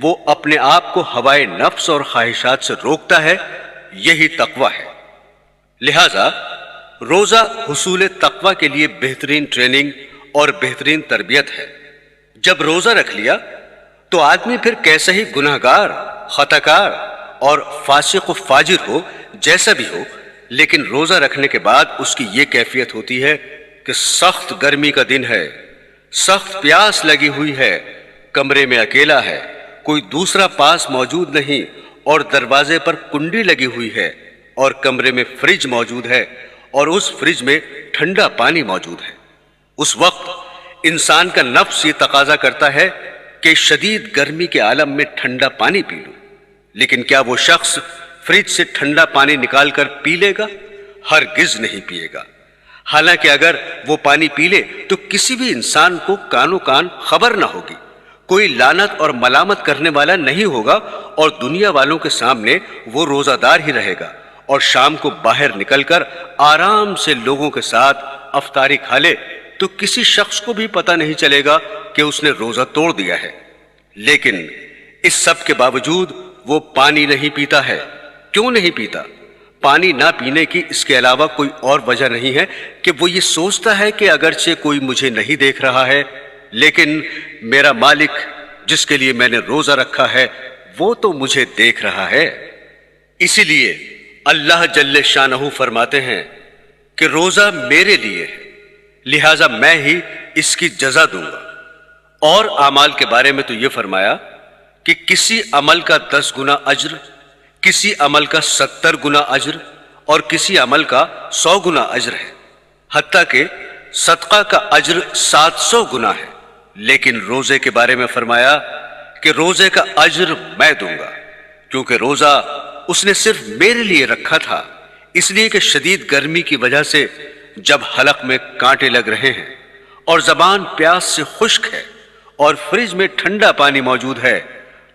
وہ اپنے آپ کو ہوائے نفس اور خواہشات سے روکتا ہے، یہی تقوی ہے۔ لہذا روزہ حصول تقوی کے لیے بہترین ٹریننگ اور بہترین تربیت ہے۔ جب روزہ رکھ لیا تو آدمی پھر کیسا ہی گناہگار، خطاکار اور فاسق و فاجر ہو، جیسا بھی ہو، لیکن روزہ رکھنے کے بعد اس کی یہ کیفیت ہوتی ہے کہ سخت گرمی کا دن ہے، سخت پیاس لگی ہوئی ہے، کمرے میں اکیلا ہے، کوئی دوسرا پاس موجود نہیں اور دروازے پر کنڈی لگی ہوئی ہے اور کمرے میں فریج موجود ہے اور اس فریج میں ٹھنڈا پانی موجود ہے۔ اس وقت انسان کا نفس یہ تقاضا کرتا ہے کہ شدید گرمی کے عالم میں ٹھنڈا پانی پی لوں، لیکن کیا وہ شخص فریج سے ٹھنڈا پانی نکال کر پی لے گا؟ ہرگز نہیں پیے گا۔ حالانکہ اگر وہ پانی پی لے تو کسی بھی انسان کو کانوں کان خبر نہ ہوگی، کوئی لعنت اور ملامت کرنے والا نہیں ہوگا اور دنیا والوں کے سامنے وہ روزہ دار ہی رہے گا اور شام کو باہر نکل کر آرام سے لوگوں کے ساتھ افطاری کھا لے تو کسی شخص کو بھی پتہ نہیں چلے گا کہ اس نے روزہ توڑ دیا ہے۔ لیکن اس سب کے باوجود وہ پانی نہیں پیتا ہے۔ کیوں نہیں پیتا؟ پانی نہ پینے کی اس کے علاوہ کوئی اور وجہ نہیں ہے کہ وہ یہ سوچتا ہے کہ اگرچہ کوئی مجھے نہیں دیکھ رہا ہے لیکن میرا مالک جس کے لیے میں نے روزہ رکھا ہے وہ تو مجھے دیکھ رہا ہے۔ اسی لیے اللہ جل شانہ فرماتے ہیں کہ روزہ میرے لیے ہے، لہٰذا میں ہی اس کی جزا دوں گا۔ اور اعمال کے بارے میں تو یہ فرمایا کہ کسی عمل کا 10 گنا اجر، کسی عمل کا 70 گنا اجر اور کسی عمل کا 100 گنا اجر ہے، حتیٰ کہ صدقہ کا اجر 700 گنا ہے۔ لیکن روزے کے بارے میں فرمایا کہ روزے کا اجر میں دوں گا، کیونکہ روزہ اس نے صرف میرے لیے رکھا تھا، اس لیے کہ شدید گرمی کی وجہ سے جب حلق میں کانٹے لگ رہے ہیں اور زبان پیاس سے خشک ہے اور فریج میں ٹھنڈا پانی موجود ہے،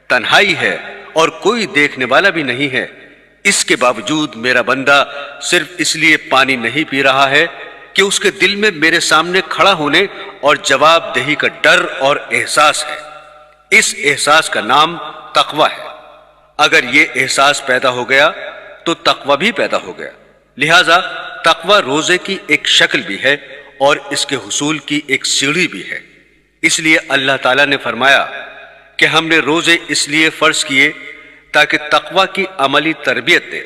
تنہائی ہے اور کوئی دیکھنے والا بھی نہیں ہے، اس کے باوجود میرا بندہ صرف اس لیے پانی نہیں پی رہا ہے کہ اس کے دل میں میرے سامنے کھڑا ہونے اور جواب دہی کا ڈر اور احساس ہے۔ اس احساس کا نام تقوی ہے۔ اگر یہ احساس پیدا ہو گیا تو تقوی بھی پیدا ہو گیا۔ لہذا تقوی روزے کی ایک شکل بھی ہے اور اس کے حصول کی ایک سیڑھی بھی ہے۔ اس لیے اللہ تعالیٰ نے فرمایا کہ ہم نے روزے اس لیے فرض کیے تاکہ تقوی کی عملی تربیت دے۔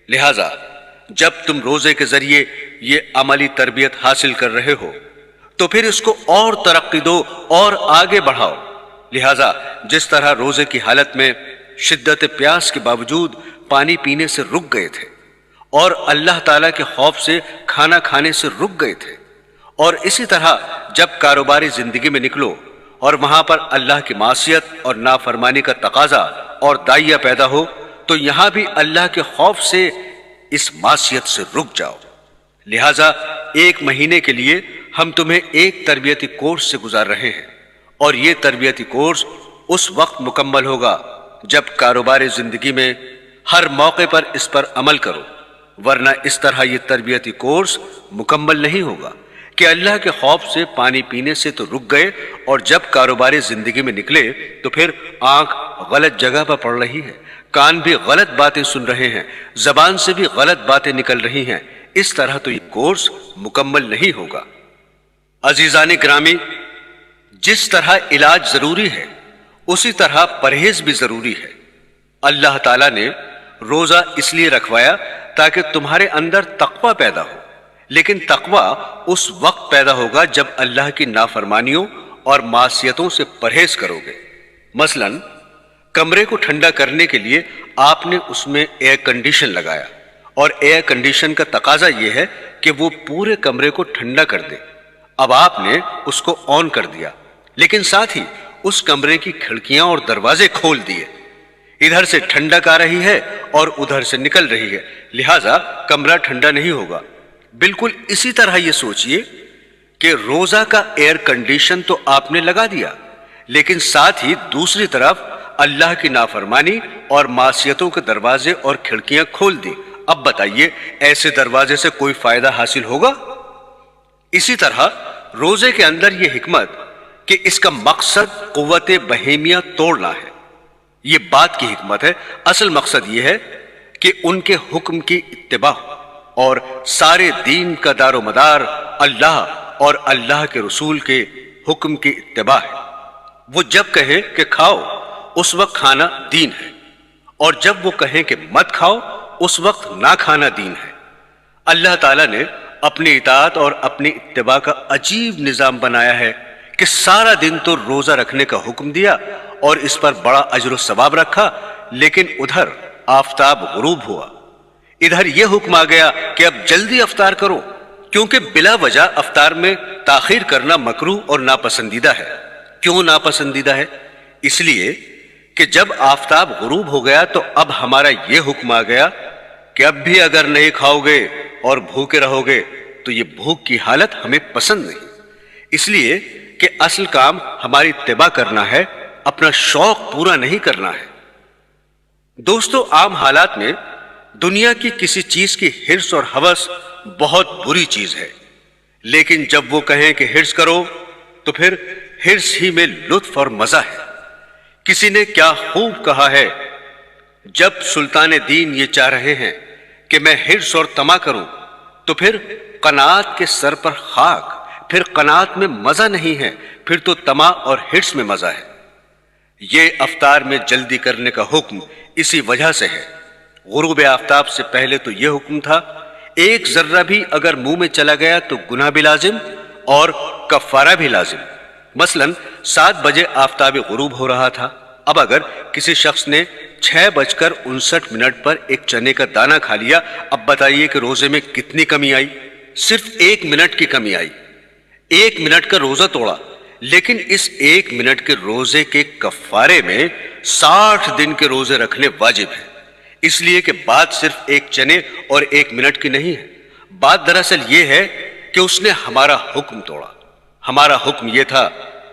لہذا جب تم روزے کے ذریعے یہ عملی تربیت حاصل کر رہے ہو تو پھر اس کو اور ترقی دو اور آگے بڑھاؤ۔ لہذا جس طرح روزے کی حالت میں شدت پیاس کے باوجود پانی پینے سے رک گئے تھے اور اللہ تعالیٰ کے خوف سے کھانا کھانے سے رک گئے تھے، اور اسی طرح جب کاروباری زندگی میں نکلو اور وہاں پر اللہ کی معصیت اور نافرمانی کا تقاضا اور داعیہ پیدا ہو تو یہاں بھی اللہ کے خوف سے اس معصیت سے رک جاؤ۔ لہذا ایک مہینے کے لیے ہم تمہیں ایک تربیتی کورس سے گزار رہے ہیں، اور یہ تربیتی کورس اس وقت مکمل ہوگا جب کاروباری زندگی میں ہر موقع پر اس پر عمل کرو، ورنہ اس طرح یہ تربیتی کورس مکمل نہیں ہوگا کہ اللہ کے خوف سے پانی پینے سے تو رک گئے اور جب کاروباری زندگی میں نکلے تو پھر آنکھ غلط جگہ پر پڑ رہی ہے، کان بھی غلط باتیں سن رہے ہیں، زبان سے بھی غلط باتیں نکل رہی ہیں۔ اس طرح تو یہ کورس مکمل نہیں ہوگا۔ عزیزان گرامی، جس طرح علاج ضروری ہے اسی طرح پرہیز بھی ضروری ہے۔ اللہ تعالیٰ نے روزہ اس لیے رکھوایا تاکہ تمہارے اندر تقوی پیدا ہو، لیکن تقوی اس وقت پیدا ہوگا جب اللہ کی نافرمانیوں اور معصیتوں سے پرہیز کرو گے۔ مثلا کمرے کو ٹھنڈا کرنے کے لیے آپ نے اس میں ایئر کنڈیشن لگایا، اور ایئر کنڈیشن کا تقاضا یہ ہے کہ وہ پورے کمرے کو ٹھنڈا کر دے۔ اب آپ نے اس کو آن کر دیا، لیکن ساتھ ہی اس کمرے کی کھڑکیاں اور دروازے کھول دیے۔ ادھر سے ٹھنڈک آ رہی ہے اور ادھر سے نکل رہی ہے، لہٰذا کمرہ ٹھنڈا نہیں ہوگا۔ بالکل اسی طرح یہ سوچئے کہ روزہ کا ایئر کنڈیشن تو آپ نے لگا دیا، لیکن ساتھ ہی دوسری طرف اللہ کی نافرمانی اور معصیتوں کے دروازے اور کھڑکیاں کھول دی۔ اب بتائیے ایسے دروازے سے کوئی فائدہ حاصل ہوگا؟ اسی طرح روزے کے اندر یہ حکمت کہ اس کا مقصد قوت بہیمیہ توڑنا ہے، یہ بات کی حکمت ہے۔ اصل مقصد یہ ہے کہ ان کے حکم کی اتباع ہو، اور سارے دین کا دار و مدار اللہ اور اللہ کے رسول کے حکم کی اتباع ہے۔ وہ جب کہیں کہ کھاؤ اس وقت کھانا دین ہے، اور جب وہ کہیں کہ مت کھاؤ اس وقت نہ کھانا دین ہے۔ اللہ تعالیٰ نے اپنی اطاعت اور اپنی اتباع کا عجیب نظام بنایا ہے کہ سارا دن تو روزہ رکھنے کا حکم دیا اور اس پر بڑا اجر و ثواب رکھا، لیکن ادھر آفتاب غروب ہوا، ادھر یہ حکم آ گیا کہ اب جلدی افطار کرو، کیونکہ بلا وجہ افطار میں تاخیر کرنا مکروہ اور ناپسندیدہ ہے۔ کیوں ناپسندیدہ ہے؟ اس لیے کہ جب آفتاب غروب ہو گیا تو اب ہمارا یہ حکم آ گیا کہ اب بھی اگر نہیں کھاؤ گے اور بھوکے رہو گے تو یہ بھوک کی حالت ہمیں پسند نہیں۔ اس لیے کہ اصل کام ہماری اتباع کرنا ہے، اپنا شوق پورا نہیں کرنا ہے۔ دوستو، عام حالات میں دنیا کی کسی چیز کی حرص اور ہوس بہت بری چیز ہے، لیکن جب وہ کہیں کہ حرص کرو تو پھر حرص ہی میں لطف اور مزہ ہے۔ کسی نے کیا خوب کہا ہے، جب سلطان دین یہ چاہ رہے ہیں کہ میں حرص اور طمع کروں تو پھر قناعت کے سر پر خاک، پھر قناعت میں مزہ نہیں ہے، پھر تو طمع اور حرص میں مزہ ہے۔ یہ افطار میں جلدی کرنے کا حکم اسی وجہ سے ہے۔ غروب آفتاب سے پہلے تو یہ حکم تھا ایک ذرہ بھی اگر منہ میں چلا گیا تو گناہ بھی لازم اور کفارہ بھی لازم۔ مثلا 7 بجے آفتاب غروب ہو رہا تھا، اب اگر کسی شخص نے 6:59 پر ایک چنے کا دانہ کھا لیا، اب بتائیے کہ روزے میں کتنی کمی آئی؟ صرف 1 منٹ کی کمی آئی، 1 منٹ کا روزہ توڑا، لیکن اس 1 منٹ کے روزے کے کفارے میں 60 دن کے روزے رکھنے واجب ہیں۔ اس لیے کہ بات صرف ایک چنے اور 1 منٹ کی نہیں ہے، بات دراصل یہ ہے کہ اس نے ہمارا حکم توڑا۔ ہمارا حکم یہ تھا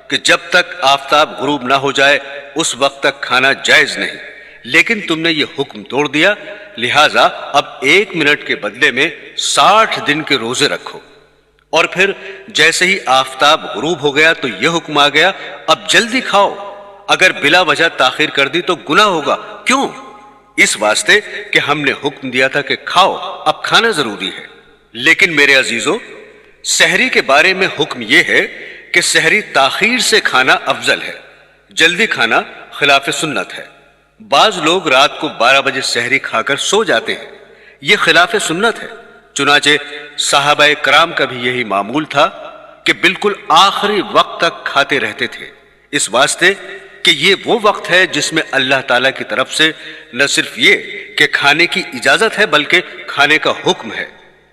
کہ جب تک آفتاب غروب نہ ہو جائے اس وقت تک کھانا جائز نہیں، لیکن تم نے یہ حکم توڑ دیا، لہٰذا اب 1 منٹ کے بدلے میں 60 دن کے روزے رکھو۔ اور پھر جیسے ہی آفتاب غروب ہو گیا تو یہ حکم آ گیا، اب جلدی کھاؤ، اگر بلا وجہ تاخیر کر دی تو گناہ ہوگا۔ کیوں؟ اس واسطے کہ ہم نے حکم دیا تھا کہ کھاؤ، اب کھانا ضروری ہے۔ لیکن میرے عزیزو، سحری کے بارے میں حکم یہ ہے کہ سحری تاخیر سے کھانا افضل ہے، جلدی کھانا خلاف سنت ہے۔ بعض لوگ رات کو 12 بجے سحری کھا کر سو جاتے ہیں، یہ خلاف سنت ہے۔ چنانچہ صحابہ کرام کا بھی یہی معمول تھا کہ بالکل آخری وقت تک کھاتے رہتے تھے، اس واسطے کہ یہ وہ وقت ہے جس میں اللہ تعالیٰ کی طرف سے نہ صرف یہ کہ کھانے کی اجازت ہے بلکہ کھانے کا حکم ہے۔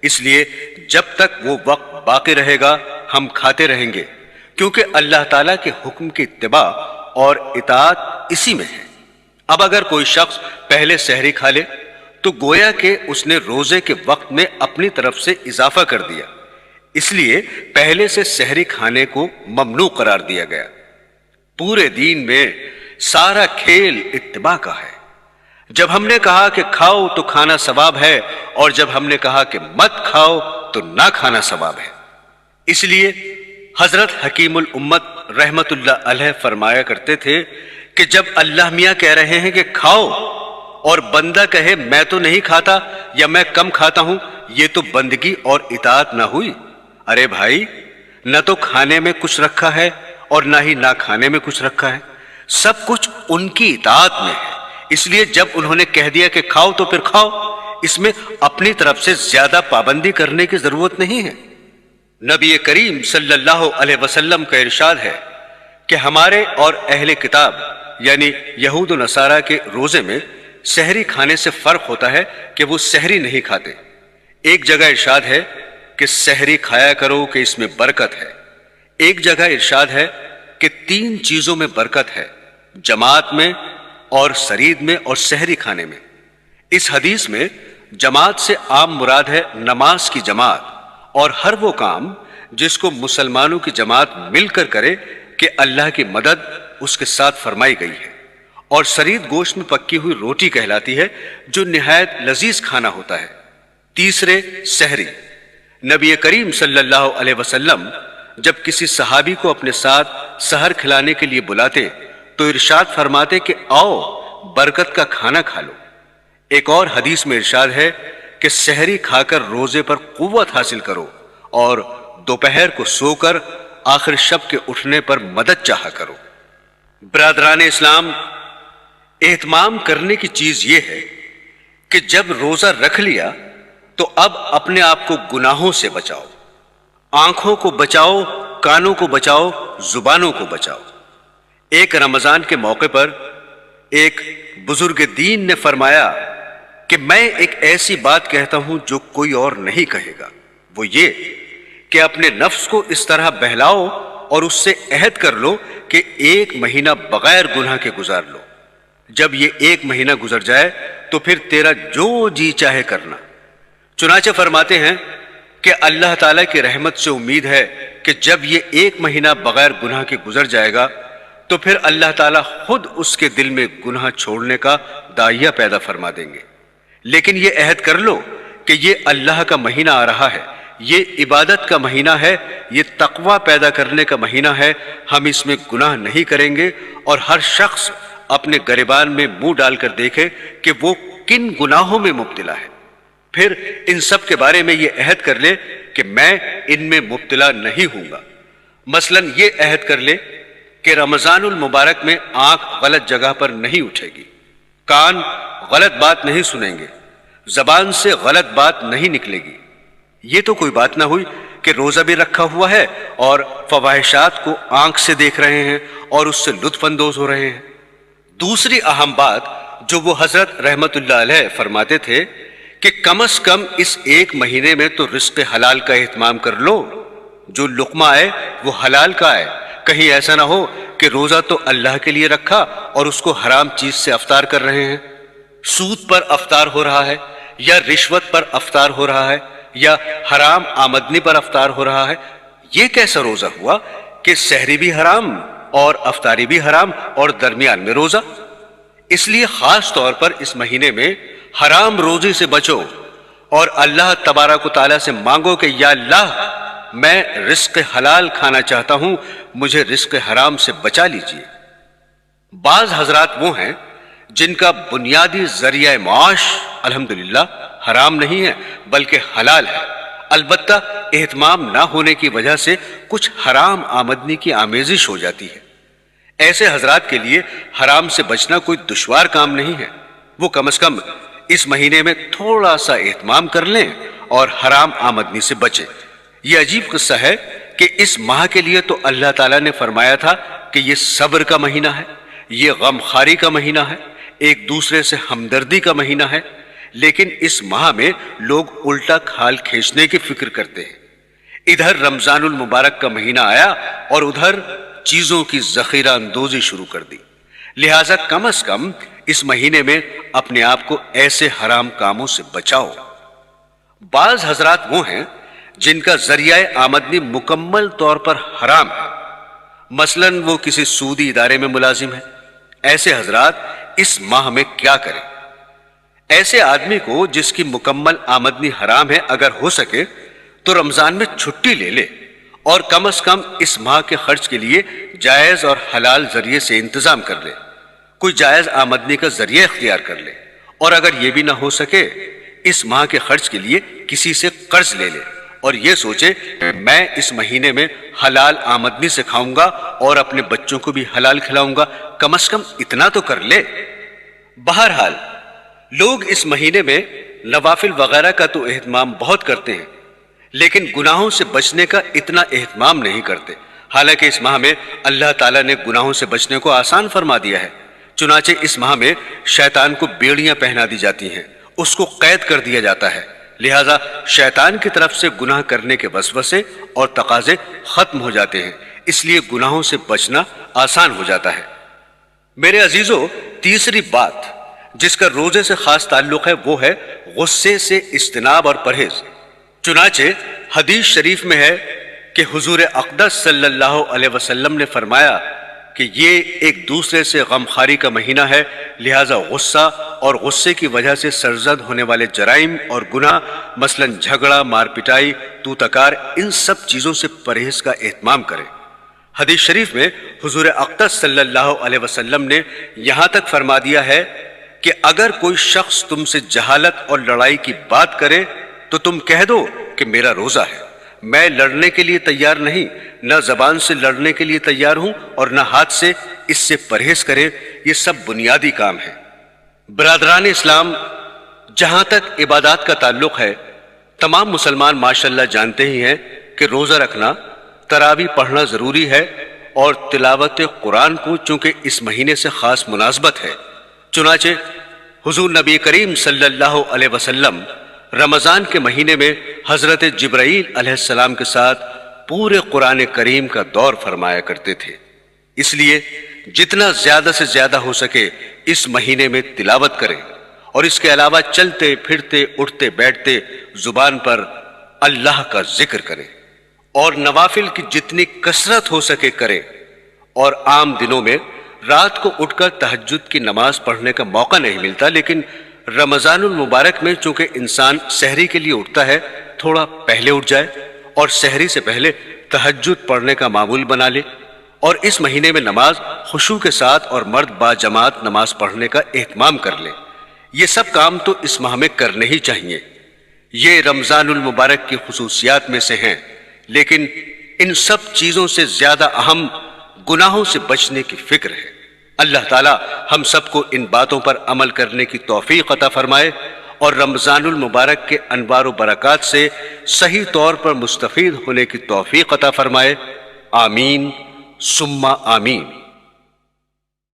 اس لیے جب تک وہ وقت باقی رہے گا ہم کھاتے رہیں گے، کیونکہ اللہ تعالیٰ کے حکم کی اتباع اور اطاعت اسی میں ہے۔ اب اگر کوئی شخص پہلے سحری کھا لے تو گویا کہ اس نے روزے کے وقت میں اپنی طرف سے اضافہ کر دیا، اس لیے پہلے سے سحری کھانے کو ممنوع قرار دیا گیا۔ پورے دین میں سارا کھیل اتباع کا ہے۔ جب ہم نے کہا کہ کھاؤ تو کھانا ثواب ہے، اور جب ہم نے کہا کہ مت کھاؤ تو نہ کھانا ثواب ہے۔ اس لیے حضرت حکیم الامت رحمت اللہ علیہ فرمایا کرتے تھے کہ جب اللہ میاں کہہ رہے ہیں کہ کھاؤ اور بندہ کہے میں تو نہیں کھاتا یا میں کم کھاتا ہوں، یہ تو بندگی اور اطاعت نہ ہوئی۔ ارے بھائی، نہ تو کھانے میں کچھ رکھا ہے اور نہ ہی نہ کھانے میں کچھ رکھا ہے، سب کچھ ان کی اطاعت میں ہے۔ اس لیے جب انہوں نے کہہ دیا کہ کھاؤ تو پھر کھاؤ، اس میں اپنی طرف سے زیادہ پابندی کرنے کی ضرورت نہیں ہے۔ نبی کریم صلی اللہ علیہ وسلم کا ارشاد ہے کہ ہمارے اور اہل کتاب یعنی یہود و نصارہ کے روزے میں سحری کھانے سے فرق ہوتا ہے کہ وہ سحری نہیں کھاتے۔ ایک جگہ ارشاد ہے کہ سحری کھایا کرو کہ اس میں برکت ہے، ایک جگہ ارشاد ہے کہ 3 چیزوں میں برکت ہے، جماعت میں اور سرید میں اور سحری کھانے میں۔ اس حدیث میں جماعت سے عام مراد ہے نماز کی جماعت اور ہر وہ کام جس کو مسلمانوں کی جماعت مل کر کرے کہ اللہ کی مدد اس کے ساتھ فرمائی گئی ہے۔ اور سرید گوشت میں پکی ہوئی روٹی کہلاتی ہے جو نہایت لذیذ کھانا ہوتا ہے۔ تیسرے سحری، نبی کریم صلی اللہ علیہ وسلم جب کسی صحابی کو اپنے ساتھ سحر کھلانے کے لیے بلاتے تو ارشاد فرماتے کہ آؤ برکت کا کھانا کھا لو۔ ایک اور حدیث میں ارشاد ہے کہ سحری کھا کر روزے پر قوت حاصل کرو اور دوپہر کو سو کر آخر شب کے اٹھنے پر مدد چاہا کرو۔ برادران اسلام، اہتمام کرنے کی چیز یہ ہے کہ جب روزہ رکھ لیا تو اب اپنے آپ کو گناہوں سے بچاؤ، آنکھوں کو بچاؤ، کانوں کو بچاؤ، زبانوں کو بچاؤ۔ ایک رمضان کے موقع پر ایک بزرگ دین نے فرمایا کہ میں ایک ایسی بات کہتا ہوں جو کوئی اور نہیں کہے گا، وہ یہ کہ اپنے نفس کو اس طرح بہلاؤ اور اس سے عہد کر لو کہ 1 مہینہ بغیر گناہ کے گزار لو۔ جب یہ 1 مہینہ گزر جائے تو پھر تیرا جو جی چاہے کرنا۔ چنانچہ فرماتے ہیں کہ اللہ تعالیٰ کی رحمت سے امید ہے کہ جب یہ 1 مہینہ بغیر گناہ کے گزر جائے گا تو پھر اللہ تعالیٰ خود اس کے دل میں گناہ چھوڑنے کا داعیہ پیدا فرما دیں گے۔ لیکن یہ عہد کر لو کہ یہ اللہ کا مہینہ آ رہا ہے، یہ عبادت کا مہینہ ہے، یہ تقوی پیدا کرنے کا مہینہ ہے، ہم اس میں گناہ نہیں کریں گے، اور ہر شخص اپنے گریبان میں منہ ڈال کر دیکھے کہ وہ کن گناہوں میں مبتلا ہے، پھر ان سب کے بارے میں یہ عہد کر لے کہ میں ان میں مبتلا نہیں ہوں گا۔ مثلا یہ عہد کر لے کہ رمضان المبارک میں آنکھ غلط جگہ پر نہیں اٹھے گی، کان غلط بات نہیں سنیں گے، زبان سے غلط بات نہیں نکلے گی۔ یہ تو کوئی بات نہ ہوئی کہ روزہ بھی رکھا ہوا ہے اور فواحشات کو آنکھ سے دیکھ رہے ہیں اور اس سے لطف اندوز ہو رہے ہیں۔ دوسری اہم بات جو وہ حضرت رحمت اللہ علیہ فرماتے تھے کہ کم از کم اس 1 مہینے میں تو رزق حلال کا اہتمام کر لو، جو لقمہ آئے وہ حلال کا آئے، کہیں ایسا نہ ہو کہ روزہ تو اللہ کے لیے رکھا اور اس کو حرام چیز سے افطار کر رہے ہیں، سود پر افطار ہو رہا ہے یا رشوت پر افطار ہو رہا ہے یا حرام آمدنی پر افطار ہو رہا ہے۔ یہ کیسا روزہ ہوا کہ سحری بھی حرام اور افطاری بھی حرام اور درمیان میں روزہ؟ اس لیے خاص طور پر اس مہینے میں حرام روزی سے بچو اور اللہ تبارک و تعالیٰ سے مانگو کہ یا اللہ میں رزق حلال کھانا چاہتا ہوں، مجھے رزق حرام سے بچا لیجیے۔ بعض حضرات وہ ہیں جن کا بنیادی ذریعہ معاش الحمدللہ حرام نہیں ہے بلکہ حلال ہے، البتہ اہتمام نہ ہونے کی وجہ سے کچھ حرام آمدنی کی آمیزش ہو جاتی ہے۔ ایسے حضرات کے لیے حرام سے بچنا کوئی دشوار کام نہیں ہے، وہ کم از کم اس مہینے میں تھوڑا سا اہتمام کر لیں اور حرام آمدنی سے بچیں۔ یہ عجیب قصہ ہے کہ اس ماہ کے لیے تو اللہ تعالیٰ نے فرمایا تھا کہ یہ صبر کا مہینہ ہے، یہ غم خواری کا مہینہ ہے، ایک دوسرے سے ہمدردی کا مہینہ ہے، لیکن اس ماہ میں لوگ الٹا کھال کھینچنے کی فکر کرتے ہیں۔ ادھر رمضان المبارک کا مہینہ آیا اور ادھر چیزوں کی ذخیرہ اندوزی شروع کر دی، لہٰذا کم از کم اس مہینے میں اپنے آپ کو ایسے حرام کاموں سے بچاؤ۔ بعض حضرات وہ ہیں جن کا ذریعہ آمدنی مکمل طور پر حرام ہے، مثلاً وہ کسی سودی ادارے میں ملازم ہے۔ ایسے حضرات اس ماہ میں کیا کریں؟ ایسے آدمی کو جس کی مکمل آمدنی حرام ہے اگر ہو سکے تو رمضان میں چھٹی لے لے اور کم از کم اس ماہ کے خرچ کے لیے جائز اور حلال ذریعے سے انتظام کر لے، کوئی جائز آمدنی کا ذریعہ اختیار کر لے، اور اگر یہ بھی نہ ہو سکے اس ماہ کے خرچ کے لیے کسی سے قرض لے لے اور یہ سوچے میں اس مہینے میں حلال آمدنی سے کھاؤں گا اور اپنے بچوں کو بھی حلال کھلاؤں گا، کم از کم اتنا تو کر لے۔ بہرحال لوگ اس مہینے میں نوافل وغیرہ کا تو اہتمام بہت کرتے ہیں لیکن گناہوں سے بچنے کا اتنا اہتمام نہیں کرتے، حالانکہ اس ماہ میں اللہ تعالیٰ نے گناہوں سے بچنے کو آسان فرما دیا ہے۔ چنانچہ اس ماہ میں شیطان کو بیڑیاں پہنا دی جاتی ہیں، اس کو قید کر دیا جاتا ہے، لہٰذا شیطان کی طرف سے گناہ کرنے کے وسوسے اور تقاضے ختم ہو جاتے ہیں، اس لیے گناہوں سے بچنا آسان ہو جاتا ہے۔ میرے عزیزو، تیسری بات جس کا روزے سے خاص تعلق ہے وہ ہے غصے سے اجتناب اور پرہیز۔ چنانچہ حدیث شریف میں ہے کہ حضور اقدس صلی اللہ علیہ وسلم نے فرمایا کہ یہ ایک دوسرے سے غمخواری کا مہینہ ہے، لہٰذا غصہ اور غصے کی وجہ سے سرزد ہونے والے جرائم اور گناہ مثلاً جھگڑا، مار پٹائی، تو تکار، ان سب چیزوں سے پرہیز کا اہتمام کریں۔ حدیث شریف میں حضور اقدس صلی اللہ علیہ وسلم نے یہاں تک فرما دیا ہے کہ اگر کوئی شخص تم سے جہالت اور لڑائی کی بات کرے تو تم کہہ دو کہ میرا روزہ ہے، میں لڑنے کے لیے تیار نہیں، نہ زبان سے لڑنے کے لیے تیار ہوں اور نہ ہاتھ سے، اس سے پرہیز کرے۔ یہ سب بنیادی کام ہے۔ برادران اسلام، جہاں تک عبادات کا تعلق ہے، تمام مسلمان ماشاءاللہ جانتے ہی ہیں کہ روزہ رکھنا، تراویح پڑھنا ضروری ہے، اور تلاوت قرآن کو چونکہ اس مہینے سے خاص مناسبت ہے، چنانچہ حضور نبی کریم صلی اللہ علیہ وسلم رمضان کے مہینے میں حضرت جبرائیل علیہ السلام کے ساتھ پورے قرآن کریم کا دور فرمایا کرتے تھے، اس لیے جتنا زیادہ سے زیادہ ہو سکے اس مہینے میں تلاوت کریں، اور اس کے علاوہ چلتے پھرتے اٹھتے بیٹھتے زبان پر اللہ کا ذکر کریں، اور نوافل کی جتنی کثرت ہو سکے کریں، اور عام دنوں میں رات کو اٹھ کر تہجد کی نماز پڑھنے کا موقع نہیں ملتا، لیکن رمضان المبارک میں چونکہ انسان سحری کے لیے اٹھتا ہے، تھوڑا پہلے اٹھ جائے اور سحری سے پہلے تہجد پڑھنے کا معمول بنا لے، اور اس مہینے میں نماز خشوع کے ساتھ اور مرد با جماعت نماز پڑھنے کا اہتمام کر لے۔ یہ سب کام تو اس ماہ میں کرنے ہی چاہیے، یہ رمضان المبارک کی خصوصیات میں سے ہیں، لیکن ان سب چیزوں سے زیادہ اہم گناہوں سے بچنے کی فکر ہے۔ اللہ تعالی ہم سب کو ان باتوں پر عمل کرنے کی توفیق عطا فرمائے اور رمضان المبارک کے انوار و برکات سے صحیح طور پر مستفید ہونے کی توفیق عطا فرمائے۔ آمین ثم آمین۔